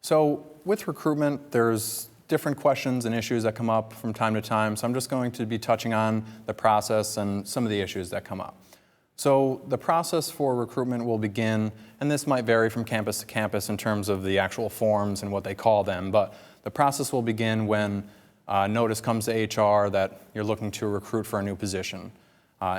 So with recruitment, there's different questions and issues that come up from time to time. So I'm just going to be touching on the process and some of the issues that come up. So the process for recruitment will begin, and this might vary from campus to campus in terms of the actual forms and what they call them, but the process will begin when notice comes to HR that you're looking to recruit for a new position.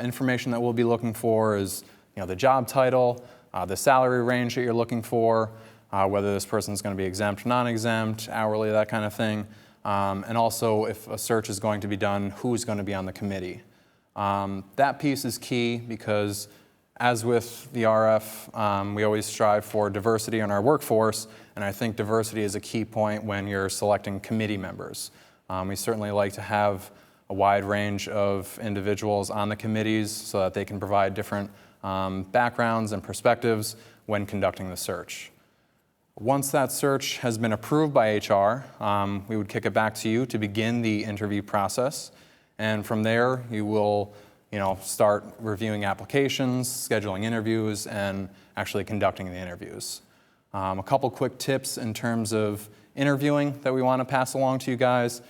Information that we'll be looking for is the job title, the salary range that you're looking for, whether this person's going to be exempt, non-exempt, hourly, that kind of thing, and also if a search is going to be done, who's going to be on the committee. That piece is key because, as with the RF, we always strive for diversity in our workforce, and I think diversity is a key point when you're selecting committee members. We certainly like to have a wide range of individuals on the committees so that they can provide different backgrounds and perspectives when conducting the search. Once that search has been approved by HR, we would kick it back to you to begin the interview process. And from there, you will start reviewing applications, scheduling interviews, and actually conducting the interviews. A couple quick tips in terms of interviewing that we want to pass along to you guys.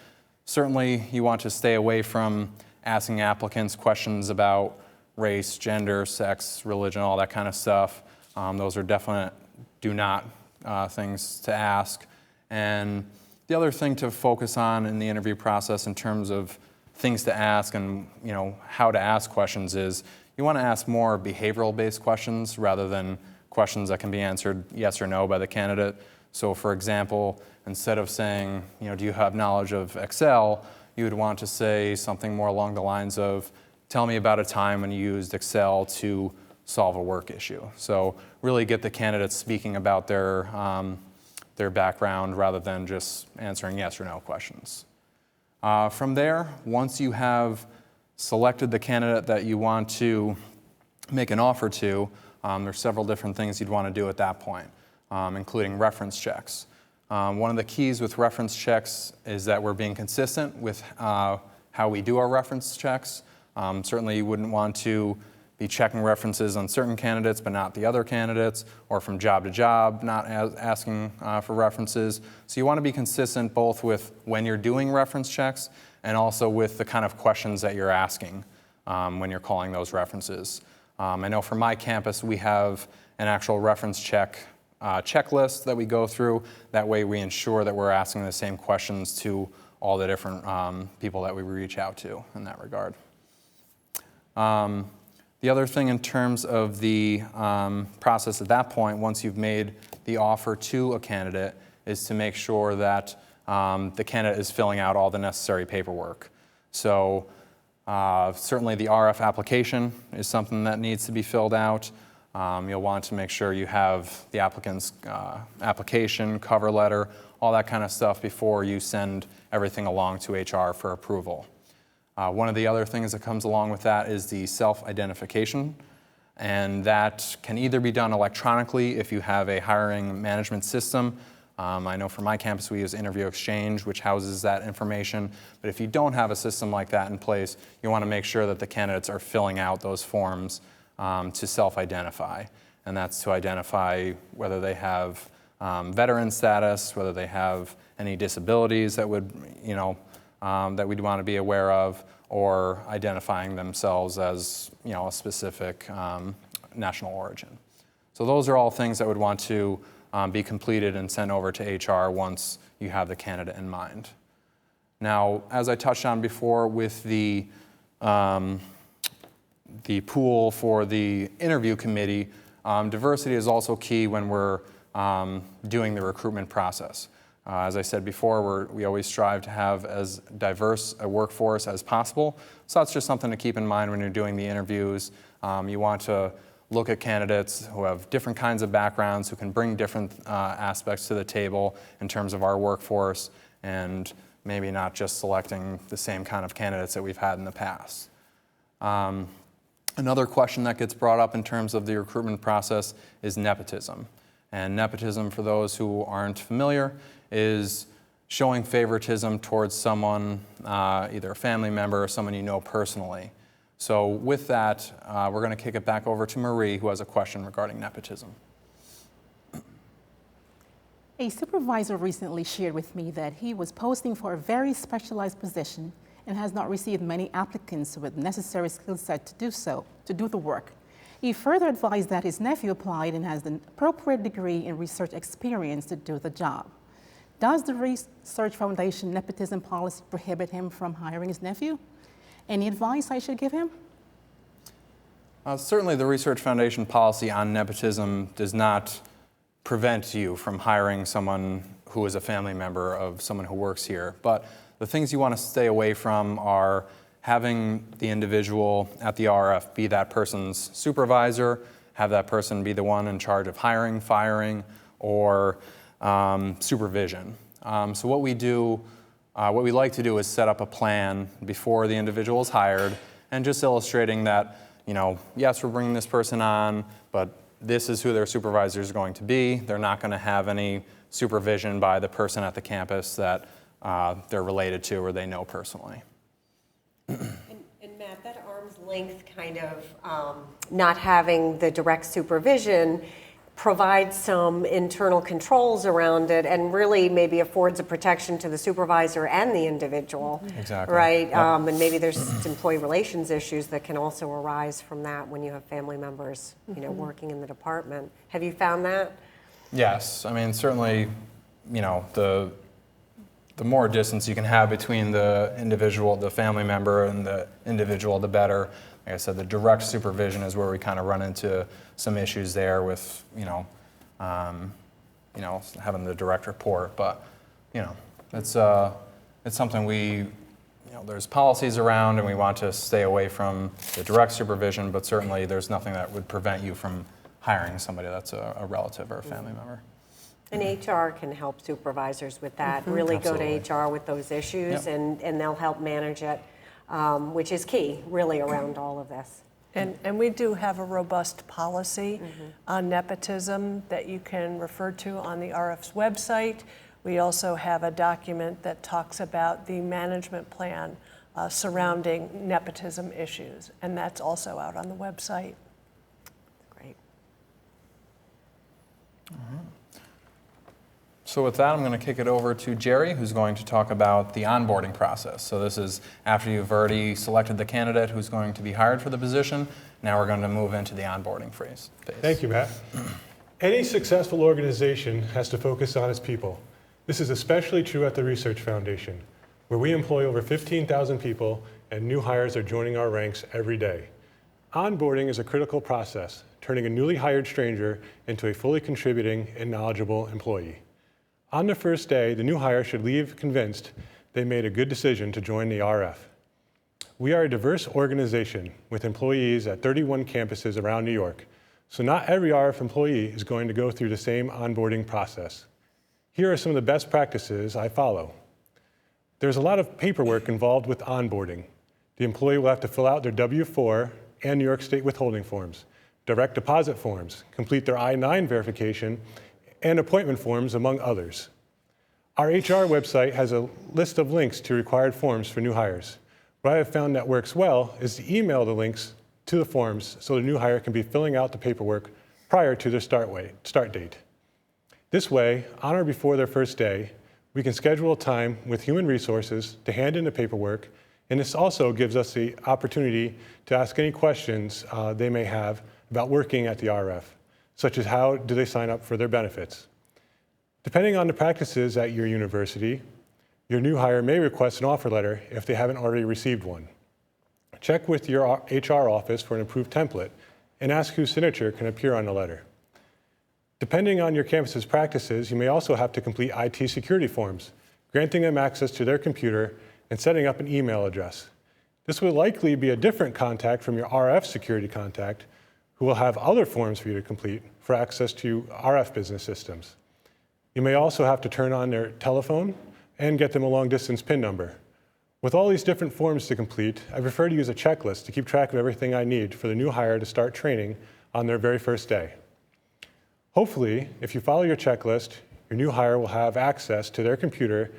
Certainly, you want to stay away from asking applicants questions about race, gender, sex, religion, all that kind of stuff. Those are definite do not things to ask. And the other thing to focus on in the interview process in terms of things to ask and how to ask questions is you want to ask more behavioral-based questions rather than questions that can be answered yes or no by the candidate. So for example, instead of saying, do you have knowledge of Excel, you would want to say something more along the lines of, tell me about a time when you used Excel to solve a work issue. So really get the candidates speaking about their background rather than just answering yes or no questions. From there, once you have selected the candidate that you want to make an offer to, there's several different things you'd want to do at that point, including reference checks. One of the keys with reference checks is that we're being consistent with how we do our reference checks. Certainly you wouldn't want to be checking references on certain candidates but not the other candidates, or from job to job not asking for references. So you want to be consistent both with when you're doing reference checks and also with the kind of questions that you're asking when you're calling those references. I know for my campus we have an actual reference checklist that we go through. That way we ensure that we're asking the same questions to all the different people that we reach out to in that regard. The other thing in terms of the process at that point, once you've made the offer to a candidate, is to make sure that the candidate is filling out all the necessary paperwork. So certainly the RF application is something that needs to be filled out. You'll want to make sure you have the applicant's application, cover letter, all that kind of stuff before you send everything along to HR for approval. One of the other things that comes along with that is the self-identification, and that can either be done electronically if you have a hiring management system. I know for my campus we use Interview Exchange, which houses that information, but if you don't have a system like that in place, you want to make sure that the candidates are filling out those forms to self-identify, and that's to identify whether they have veteran status, whether they have any disabilities that would, that we'd want to be aware of, or identifying themselves as, a specific national origin. So those are all things that would want to be completed and sent over to HR once you have the candidate in mind. Now, as I touched on before with the pool for the interview committee, diversity is also key when we're doing the recruitment process. As I said before, we always strive to have as diverse a workforce as possible. So that's just something to keep in mind when you're doing the interviews. You want to look at candidates who have different kinds of backgrounds, who can bring different aspects to the table in terms of our workforce, and maybe not just selecting the same kind of candidates that we've had in the past. Another question that gets brought up in terms of the recruitment process is nepotism. And nepotism, for those who aren't familiar, is showing favoritism towards someone, either a family member or someone you know personally. So with that, we're going to kick it back over to Marie, who has a question regarding nepotism. A supervisor recently shared with me that he was posting for a very specialized position and has not received many applicants with necessary skill set to do the work. He further advised that his nephew applied and has the appropriate degree and research experience to do the job. Does the Research Foundation nepotism policy prohibit him from hiring his nephew? Any advice I should give him? Certainly the Research Foundation policy on nepotism does not prevent you from hiring someone who is a family member of someone who works here. But the things you want to stay away from are having the individual at the RF be that person's supervisor, have that person be the one in charge of hiring, firing, or supervision. So what we like to do is set up a plan before the individual is hired, and just illustrating that, yes, we're bringing this person on, but this is who their supervisor is going to be. They're not going to have any supervision by the person at the campus that they're related to or they know personally. And Matt, that arm's length kind of not having the direct supervision provides some internal controls around it and really maybe affords a protection to the supervisor and the individual. Exactly. Right? Yep. And maybe there's employee relations issues that can also arise from that when you have family members, working in the department. Have you found that? Yes. I mean, certainly, the more distance you can have between the individual, the family member, and the individual, the better. Like I said, the direct supervision is where we kind of run into some issues there with, having the direct report. But, it's something there's policies around, and we want to stay away from the direct supervision. But certainly, there's nothing that would prevent you from hiring somebody that's a relative or a family member. And HR can help supervisors with that. Really Absolutely. go to HR with those issues, Yep. and they'll help manage it, which is key, really, around all of this. And we do have a robust policy on nepotism that you can refer to on the RF's website. We also have a document that talks about the management plan surrounding nepotism issues, and that's also out on the website. Great. So with that, I'm going to kick it over to Jerry, who's going to talk about the onboarding process. So this is after you've already selected the candidate who's going to be hired for the position. Now we're going to move into the onboarding phase. Thank you, Matt. Any successful organization has to focus on its people. This is especially true at the Research Foundation, where we employ over 15,000 people and new hires are joining our ranks every day. Onboarding is a critical process, turning a newly hired stranger into a fully contributing and knowledgeable employee. On the first day, the new hire should leave convinced they made a good decision to join the RF. We are a diverse organization with employees at 31 campuses around New York, so not every RF employee is going to go through the same onboarding process. Here are some of the best practices I follow. There's a lot of paperwork involved with onboarding. The employee will have to fill out their W-4 and New York State withholding forms, direct deposit forms, complete their I-9 verification, and appointment forms, among others. Our HR website has a list of links to required forms for new hires. What I have found that works well is to email the links to the forms so the new hire can be filling out the paperwork prior to their start date. This way, on or before their first day, we can schedule a time with human resources to hand in the paperwork, and this also gives us the opportunity to ask any questions they may have about working at the RF, such as how do they sign up for their benefits. Depending on the practices at your university, your new hire may request an offer letter if they haven't already received one. Check with your HR office for an approved template and ask whose signature can appear on the letter. Depending on your campus's practices, you may also have to complete IT security forms, granting them access to their computer and setting up an email address. This will likely be a different contact from your RF security contact, who will have other forms for you to complete for access to RF business systems. You may also have to turn on their telephone and get them a long-distance PIN number. With all these different forms to complete, I prefer to use a checklist to keep track of everything I need for the new hire to start training on their very first day. Hopefully, if you follow your checklist, your new hire will have access to their computer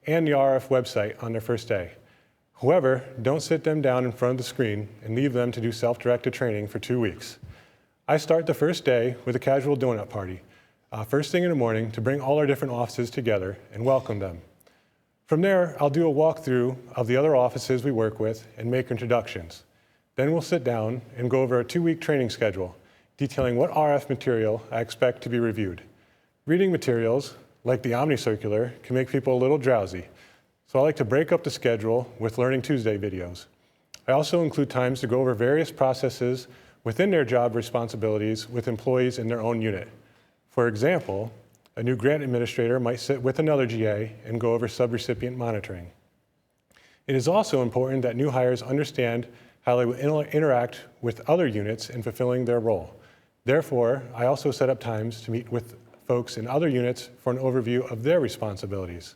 and the RF website on their first day. However, don't sit them down in front of the screen and leave them to do self-directed training for 2 weeks. I start the first day with a casual donut party. first thing in the morning to bring all our different offices together and welcome them. From there, I'll do a walkthrough of the other offices we work with and make introductions. Then we'll sit down and go over a 2-week training schedule, detailing what RF material I expect to be reviewed. Reading materials, like the Omni Circular, can make people a little drowsy, so I like to break up the schedule with Learning Tuesday videos. I also include times to go over various processes within their job responsibilities with employees in their own unit. For example, a new grant administrator might sit with another GA and go over subrecipient monitoring. It is also important that new hires understand how they will interact with other units in fulfilling their role. Therefore, I also set up times to meet with folks in other units for an overview of their responsibilities.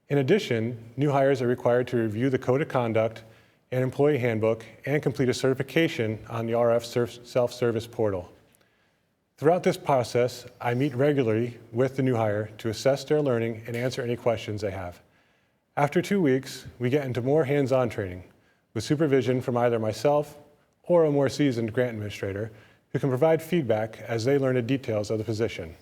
In addition, new hires are required to review the Code of Conduct and Employee Handbook and complete a certification on the RF self-service portal. Throughout this process, I meet regularly with the new hire to assess their learning and answer any questions they have. After 2 weeks, we get into more hands-on training with supervision from either myself or a more seasoned grant administrator who can provide feedback as they learn the details of the position.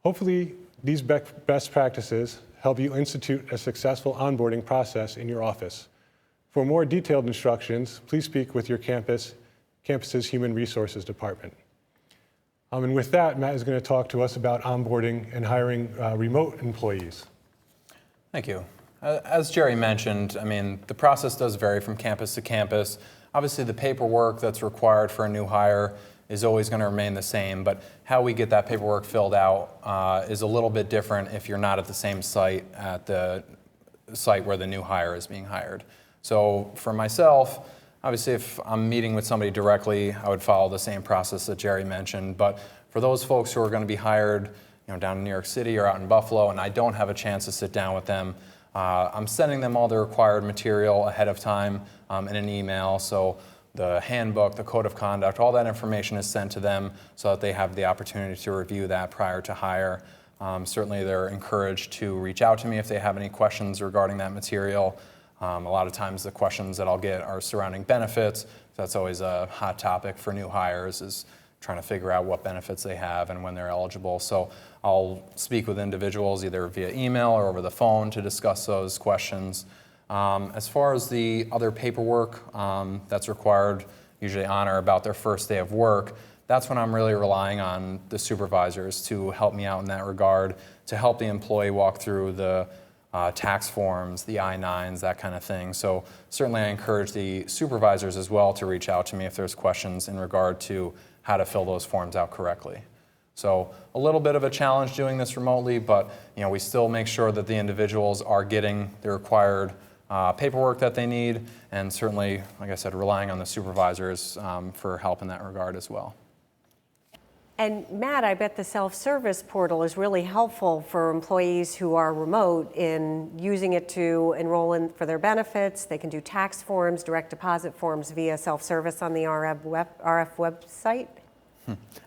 Hopefully, these best practices help you institute a successful onboarding process in your office. For more detailed instructions, please speak with your campus's Human Resources Department. And with that, Matt is going to talk to us about onboarding and hiring remote employees. Thank you. As Jerry mentioned, I mean, the process does vary from campus to campus. Obviously, the paperwork that's required for a new hire is always going to remain the same, but how we get that paperwork filled out is a little bit different if you're not at the same site at the site where the new hire is being hired. So for myself, obviously, if I'm meeting with somebody directly, I would follow the same process that Jerry mentioned. But for those folks who are going to be hired, down in New York City or out in Buffalo, and I don't have a chance to sit down with them, I'm sending them all the required material ahead of time in an email. So the handbook, the code of conduct, all that information is sent to them so that they have the opportunity to review that prior to hire. Certainly, they're encouraged to reach out to me if they have any questions regarding that material. A lot of times the questions that I'll get are surrounding benefits. That's always a hot topic for new hires, is trying to figure out what benefits they have and when they're eligible. So I'll speak with individuals either via email or over the phone to discuss those questions. As far as the other paperwork that's required, usually on or about their first day of work, that's when I'm really relying on the supervisors to help me out in that regard, to help the employee walk through the tax forms, the I-9s, that kind of thing. So certainly I encourage the supervisors as well to reach out to me if there's questions in regard to how to fill those forms out correctly. So a little bit of a challenge doing this remotely, but we still make sure that the individuals are getting the required paperwork that they need, and certainly, like I said, relying on the supervisors for help in that regard as well. And Matt, I bet the self-service portal is really helpful for employees who are remote in using it to enroll in for their benefits. They can do tax forms, direct deposit forms via self-service on the RF website.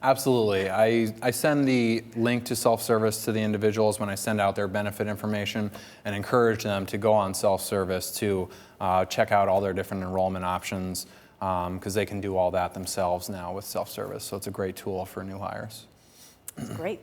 Absolutely. I send the link to self-service to the individuals when I send out their benefit information and encourage them to go on self-service to check out all their different enrollment options, because they can do all that themselves now with self-service. So it's a great tool for new hires. That's great.